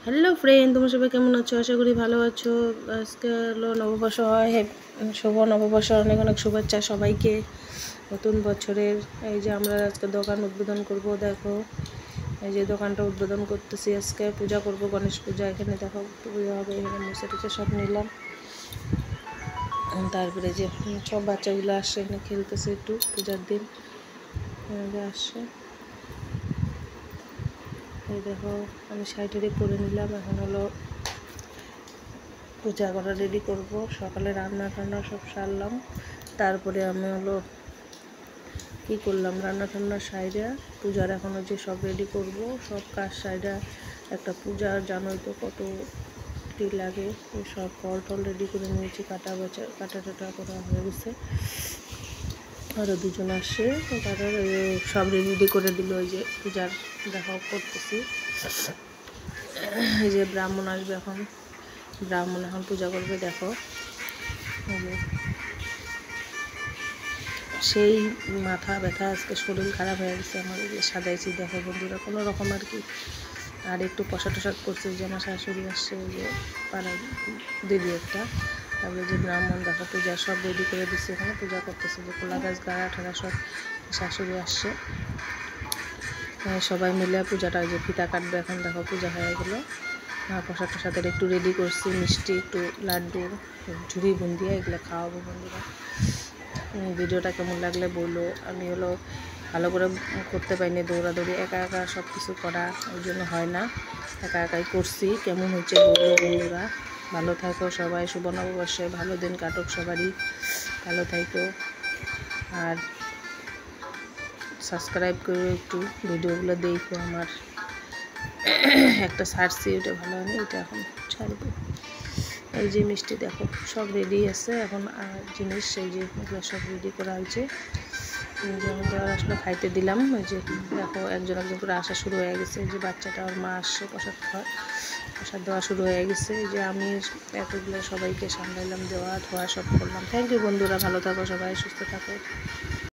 Hello friend, তোমরা সবাই কেমন আছো? আশা করি ভালো আছো। আজকে হলো নববর্ষ হয়। শুভ নববর্ষ, অনেক অনেক শুভেচ্ছা সবাইকে নতুন বছরের। এই যে আমরা আজকে দোকান উদ্বোধন করব। দেখো, এই যে দোকানটা উদ্বোধন করতেছি। আজকে পূজা করব, গণেশ পূজা। এখানে দেখো পূজা হবে, এখানে মুছে টুছে সব নিলাম। তারপরে যে সব বাচ্চাগুলো আসছে, এখানে খেলতেছে একটু পূজার দিন আসছে। এই দেখো, আমি শাড়ি পরে নিলাম। এখন হলো পূজা করা রেডি করব। সকালে রান্না টান্না সব সারলাম। তারপরে আমি হলো কী করলাম, রান্না টান্না সাইডা পূজার এখনও যে সব রেডি করব, সব কাজ সাইডা। একটা পূজার জানোই তো কতটি লাগে। সব ফল টল রেডি করে নিয়েছি, কাটা টাটা করা হয়ে গেছে। আরও দুজন আসছে, তারা সব রেডি করে দিল। ওই যে পূজার দেখা করতেছি। এই যে ব্রাহ্মণ আসবে এখন, ব্রাহ্মণ এখন পূজা করবে। দেখো, সেই মাথা ব্যথা, আজকে শরীর খারাপ হয়ে গেছে আমার। এই যে সাজাইছি দেখো বন্ধুরা, কোনো রকম আর কি। আর একটু প্রসাদ টসাদ করছে। যে আমার শাশুড়ি আসছে, ওই যে পাড়ার দিদি একটা। তারপরে যে ব্রাহ্মণ দেখো পূজা সব রেডি করে দিচ্ছে, এখানে পূজা করতেছে। যে কোলা গাছ গাড়া ঠাড়া সব শাশুড়ি আসছে, সবাই মিলে পূজাটা যে ফিতা কাটবে। এখন দেখো পূজা হয়ে গেলো। প্রসাদ টসাদের একটু রেডি করছি, মিষ্টি, একটু লাড্ডু, ঝুড়ি বুন্দিয়া, এগুলো খাওয়াবো বন্ধুরা। ভিডিওটা কেমন লাগলে বললো। আমি হলো ভালো করে করতে পারিনি, দৌড়াদৌড়ি একা একা সব কিছু করা, ওই জন্য হয় না। একা একাই করছি। কেমন হচ্ছে বললো বন্ধুরা। ভালো থাকো সবাই, শুভ নববর্ষে ভালো দিন কাটুক সবারই, ভালো থাকো। আর সাবস্ক্রাইব করে একটু ভিডিওগুলো দেখো। আমার একটা ছাড়ছি, ওটা ভালো হয়নি, এটা এখন ছাড়বো। এই যে মিষ্টি দেখো সব রেডি আছে এখন। জিনিস সেই যে সব রেডি করা হয়েছে। যেমন দেওয়ার আসলে খাইতে দিলাম। ওই যে দেখো একজন একজন করে আসা শুরু হয়ে গেছে। এই যে বাচ্চাটা ওর মা আসছে, প্রসাদ দেওয়া শুরু হয়ে গেছে। এই যে আমি এতগুলো সবাইকে সামলাইলাম, দেওয়া ধোয়া সব করলাম। থ্যাংক ইউ বন্ধুরা, ভালো থাকো সবাই, সুস্থ থাকো।